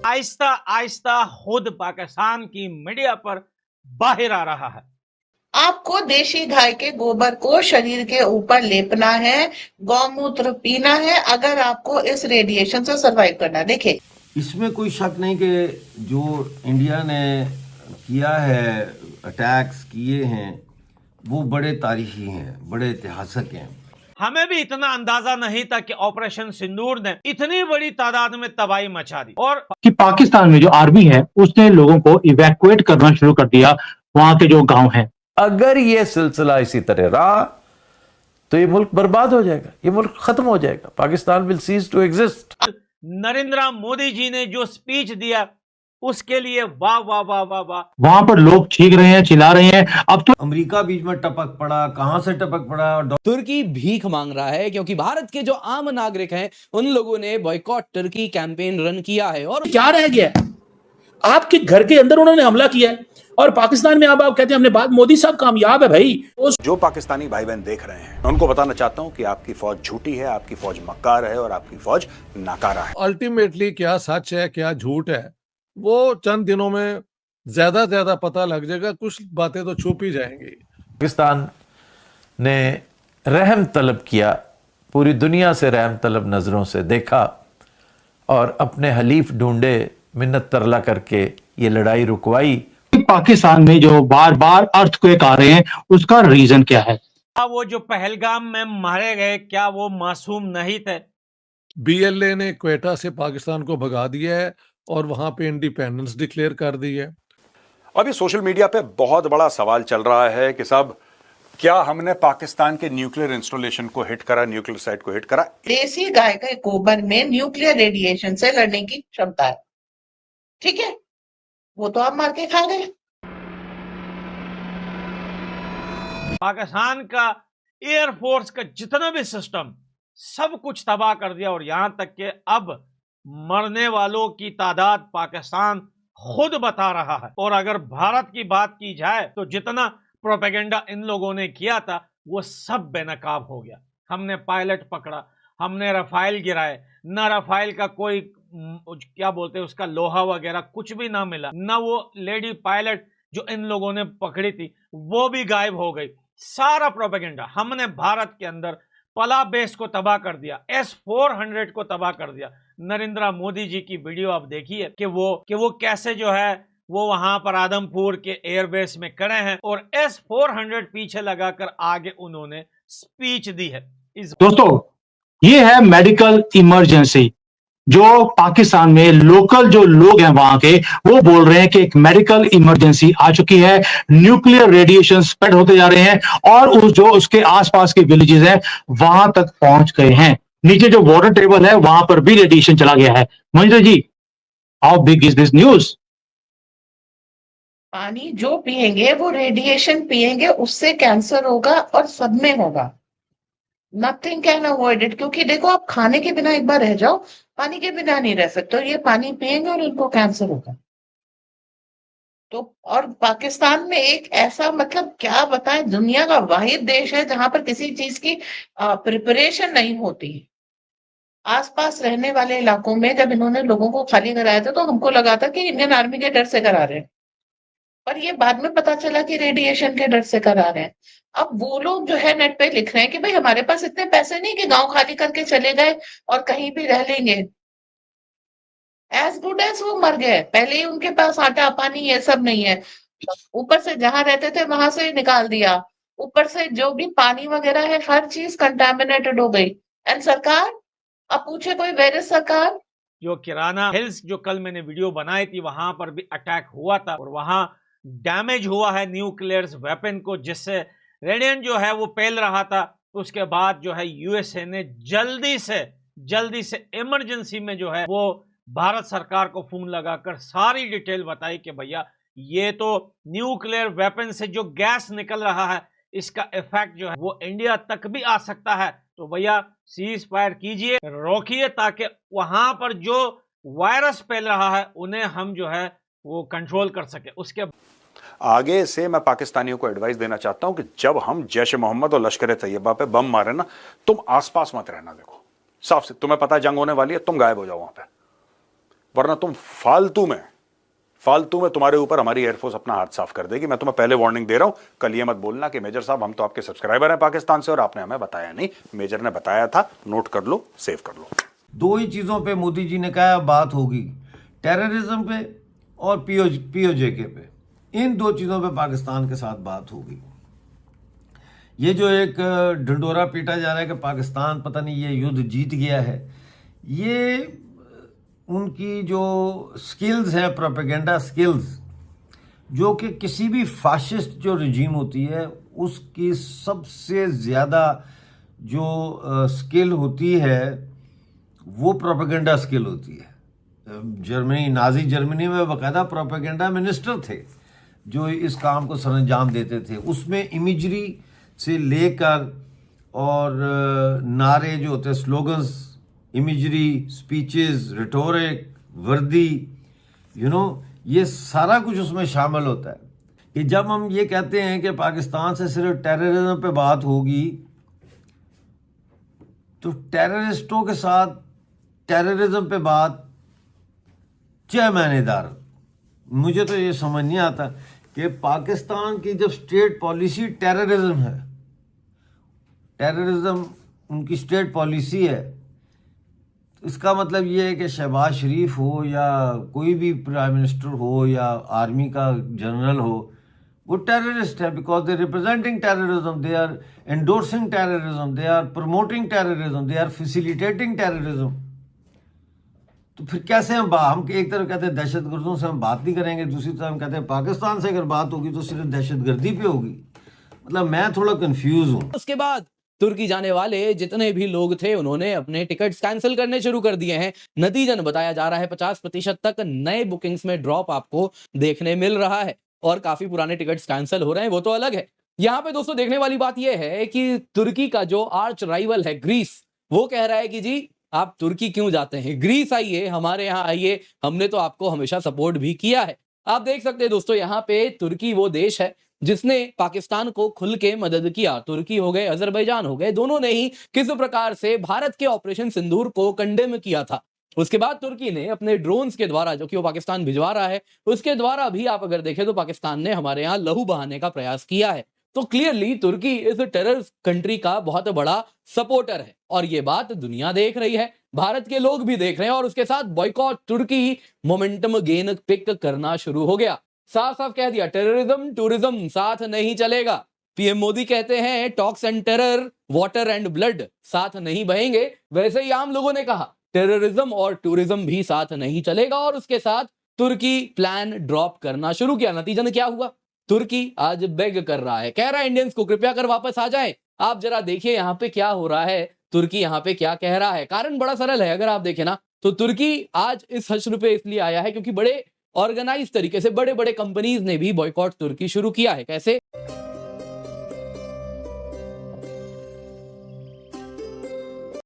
आहिस्ता आहिस्ता खुद पाकिस्तान की मीडिया पर बाहर आ रहा है। आपको देशी गाय के गोबर को शरीर के ऊपर लेपना है, गौमूत्र पीना है अगर आपको इस रेडिएशन से सरवाइव करना है। देखिए, इसमें कोई शक नहीं कि जो इंडिया ने किया है, अटैक्स किए हैं, वो बड़े तारीखी हैं, बड़े ऐतिहासिक हैं। हमें भी इतना अंदाजा नहीं था कि ऑपरेशन सिंदूर ने इतनी बड़ी तादाद में तबाही मचा दी और कि पाकिस्तान में जो आर्मी है उसने लोगों को इवैक्यूएट करना शुरू कर दिया, वहां के जो गांव हैं। अगर ये सिलसिला इसी तरह रहा तो ये मुल्क बर्बाद हो जाएगा, ये मुल्क खत्म हो जाएगा। Pakistan will cease to exist. Narendra Modi ji ने जो स्पीच दिया उसके लिए वाह वाह वाह वाह वाह। वहां पर लोग चीख रहे हैं, चिल्ला रहे हैं। अब तो अमेरिका बीच में टपक पड़ा, कहां से टपक पड़ा। और तुर्की भीख मांग रहा है क्योंकि भारत के जो आम नागरिक हैं उन लोगों ने बॉयकॉट तुर्की कैंपेन रन किया है। और क्या रह गया है? आपके घर के अंदर उन्होंने हमला किया है और पाकिस्तान में अब आप कहते हैं हमने बात, मोदी साहब कामयाब है भाई। जो पाकिस्तानी भाई बहन देख रहे हैं, मैं उनको बताना चाहता हूं कि आपकी फौज झूठी है, आपकी फौज मक्कार है और आपकी फौज नाकारा है। अल्टीमेटली क्या सच है क्या झूठ है वो चंद दिनों में ज्यादा पता लग जाएगा। कुछ बातें तो छुप ही जाएंगी। पाकिस्तान ने रहम तलब किया, पूरी दुनिया से रहम तलब नजरों से देखा और अपने हलीफ ढूंढे, मिन्नत तरला करके ये लड़ाई रुकवाई। पाकिस्तान में जो बार बार अर्थक्वेक आ रहे हैं उसका रीजन क्या है? क्या वो जो पहलगाम में मारे गए क्या वो मासूम नहीं थे? बीएलए ने क्वेटा से पाकिस्तान को भगा दिया है और वहां पे इंडिपेंडेंस डिक्लेयर कर दी है। अभी सोशल मीडिया पे बहुत बड़ा सवाल चल रहा है कि साहब क्या हमने पाकिस्तान के न्यूक्लियर इंस्टॉलेशन को हिट करा, न्यूक्लियर साइट को हिट करा। देसी गाय के गोबर में न्यूक्लियर रेडिएशन से लड़ने की क्षमता है, ठीक है, वो तो आप मार के खा गए। पाकिस्तान का एयरफोर्स का जितना भी सिस्टम सब कुछ तबाह कर दिया और यहां तक कि अब मरने वालों की तादाद पाकिस्तान खुद बता रहा है। और अगर भारत की बात की जाए तो जितना प्रोपेगेंडा इन लोगों ने किया था वो सब बेनकाब हो गया। हमने पायलट पकड़ा, हमने रफाइल गिराए, ना रफाइल का कोई क्या बोलते हैं उसका लोहा वगैरह कुछ भी ना मिला, ना वो लेडी पायलट जो इन लोगों ने पकड़ी थी वो भी गायब हो गई। सारा प्रोपेगेंडा हमने भारत के अंदर पला बेस को तबाह कर दिया, S-400 को तबाह कर दिया। नरेंद्र मोदी जी की वीडियो आप देखिए कि वो कैसे जो है वो वहां पर आदमपुर के एयरबेस में खड़े हैं और S-400 पीछे लगाकर आगे उन्होंने स्पीच दी है। दोस्तों, ये है मेडिकल इमरजेंसी। जो पाकिस्तान में लोकल जो लोग हैं वहां के, वो बोल रहे हैं कि एक मेडिकल इमरजेंसी आ चुकी है, न्यूक्लियर रेडिएशन स्प्रेड होते जा रहे हैं और उसके आसपास के विलेजेस हैं वहां तक पहुंच गए हैं। नीचे जो वाटर टेबल है वहां पर भी रेडिएशन चला गया है। Manju ji, how big is this news? पानी जो पिएंगे वो रेडिएशन पिएंगे, उससे कैंसर होगा और सब में होगा। नथिंग कैन अवॉइड इट, क्योंकि देखो आप खाने के बिना एक बार रह जाओ, पानी के बिना नहीं रह सकते। ये पानी पिएंगे और इनको कैंसर होगा। तो और पाकिस्तान में एक ऐसा, मतलब क्या बताएं, दुनिया का वाहिद देश है जहां पर किसी चीज की प्रिपरेशन नहीं होती। आसपास रहने वाले इलाकों में जब इन्होंने लोगों को खाली कराया था तो हमको लगा था कि इंडियन आर्मी के डर से करा रहे हैं, पर ये बाद में पता चला कि रेडिएशन के डर से करा रहे हैं। अब वो लोग जो है नेट पे लिख रहे हैं कि भाई हमारे पास इतने पैसे नहीं कि गांव खाली करके चले गए और कहीं भी रह लेंगे। एज गुड एज वो मर गए, पहले ही उनके पास आटा पानी ये सब नहीं है, ऊपर से जहां रहते थे वहां से निकाल दिया, ऊपर से जो भी पानी वगैरह है हर चीज कंटामिनेटेड हो गई। एंड सरकार, अब पूछे कोई, वेर इज सरकार? जो किराना हिल्स जो कल मैंने वीडियो बनाई थी वहां पर भी अटैक हुआ था और वहां डैमेज हुआ है न्यूक्लियर वेपन को, जिससे रेडिएशन जो है वो फैल रहा था। उसके बाद जो है यूएसए ने जल्दी से इमरजेंसी में जो है वो भारत सरकार को फोन लगाकर सारी डिटेल बताई कि भैया ये तो न्यूक्लियर वेपन से जो गैस निकल रहा है इसका इफेक्ट जो है वो इंडिया तक भी आ सकता है, तो भैया सीज फायर कीजिए, रोकिए, ताकि वहां पर जो वायरस फैल रहा है उन्हें हम जो है वो कंट्रोल कर सके। उसके आगे से मैं पाकिस्तानियों को एडवाइस देना चाहता हूं कि जब हम जैश मोहम्मद और लश्कर तैयबा पे बम मारे ना, तुम आसपास मत रहना। देखो साफ से तुम्हें पता है जंग होने वाली है, तुम गायब हो जाओ वहां पे। वरना तुम फालतू में तुम्हारे ऊपर हमारी एयरफोर्स अपना हाथ साफ कर देगी। मैं तुम्हें पहले वार्निंग दे रहा हूं, कल ये मत बोलना कि मेजर साहब हम तो आपके सब्सक्राइबर हैं पाकिस्तान से और आपने हमें बताया नहीं। मेजर ने बताया था, नोट कर लो, सेव कर लो। दो ही चीज़ों पे मोदी जी ने कहा बात होगी, टेररिज्म पे और पीओजेके पे। इन दो चीज़ों पे पाकिस्तान के साथ बात होगी। ये जो एक ढिंडोरा पीटा जा रहा है कि पाकिस्तान पता नहीं ये युद्ध जीत गया है, ये उनकी जो स्किल्स हैं, प्रोपेगेंडा स्किल्स, जो कि किसी भी फाशिस्ट जो रजीम होती है उसकी सबसे ज़्यादा जो स्किल होती है वो प्रोपेगेंडा स्किल होती है। नाजी जर्मनी में बाकायदा प्रोपेगेंडा मिनिस्टर थे जो इस काम को सरंजाम देते थे। उसमें इमेजरी से लेकर और नारे जो होते हैं, स्लोगन्स, इमेजरी, स्पीचेस, रिटोरिक, वर्दी, ये सारा कुछ उसमें शामिल होता है। कि जब हम ये कहते हैं कि पाकिस्तान से सिर्फ टेररिज्म पे बात होगी, तो टेररिस्टों के साथ टेररिज्म पे बात क्या मायनेदार। मुझे तो ये समझ नहीं आता कि पाकिस्तान की जब स्टेट पॉलिसी टेररिज्म है, टेररिज्म उनकी स्टेट पॉलिसी है, तो इसका मतलब ये है कि शहबाज शरीफ हो या कोई भी प्राइम मिनिस्टर हो या आर्मी का जनरल हो, वो टेररिस्ट है। Because they representing terrorism, they are endorsing terrorism, they are promoting terrorism, they are facilitating terrorism. तो फिर कैसे हम एक तरफ कहते हैं दहशतगर्दों से हम बात नहीं करेंगे, दूसरी तरफ हम कहते हैं पाकिस्तान से अगर बात होगी तो सिर्फ दहशतगर्दी पे होगी। मतलब मैं थोड़ा कंफ्यूज हूँ। उसके बाद तुर्की जाने वाले जितने भी लोग थे उन्होंने अपने टिकट्स कैंसिल करने शुरू कर दिए हैं। नतीजन बताया जा रहा है 50% तक नए बुकिंग्स में ड्रॉप आपको देखने मिल रहा है और काफी पुराने टिकट्स कैंसिल हो रहे हैं, वो तो अलग है। यहाँ पे दोस्तों देखने वाली बात यह है कि तुर्की का जो आर्च राइवल है ग्रीस, वो कह रहा है कि जी आप तुर्की क्यों जाते हैं, ग्रीस आइए, हमारे यहाँ आइए, हमने तो आपको हमेशा सपोर्ट भी किया है। आप देख सकते हैं दोस्तों, यहाँ पे तुर्की वो देश है जिसने पाकिस्तान को खुल के मदद किया। तुर्की हो गए, अजरबैजान हो गए, दोनों ने ही किस प्रकार से भारत के ऑपरेशन सिंदूर को कंडेम किया था। उसके बाद तुर्की ने अपने ड्रोन्स के द्वारा, जो कि वो पाकिस्तान भिजवा रहा है, उसके द्वारा भी आप अगर देखें तो पाकिस्तान ने हमारे यहाँ लहू बहाने का प्रयास किया है। तो क्लियरली तुर्की इस टेरर कंट्री का बहुत बड़ा सपोर्टर है और ये बात दुनिया देख रही है, भारत के लोग भी देख रहे हैं और उसके साथ बॉयकॉट तुर्की मोमेंटम गेन पिक करना शुरू हो गया। साफ साफ कह दिया, टेररिज्म टूरिज्म साथ नहीं चलेगा। पीएम मोदी कहते हैं talks and terror, water and blood साथ नहीं बहेंगे। वैसे ही आम लोगों ने कहा टेररिज्म और टूरिज्म भी साथ नहीं चलेगा और उसके साथ तुर्की प्लान ड्रॉप करना शुरू किया। नतीजन क्या हुआ, तुर्की आज बेग कर रहा है, कह रहा है इंडियंस को कृपया कर वापस आ जाएं। आप जरा देखिए यहाँ पे क्या हो रहा है, तुर्की यहाँ पे क्या कह रहा है। कारण बड़ा सरल है, अगर आप देखें ना तो तुर्की आज इस हश्र पे इसलिए आया है क्योंकि बड़े ऑर्गेनाइज तरीके से बड़े बड़े कंपनीज ने भी बॉयकॉट तुर्की शुरू किया है। कैसे?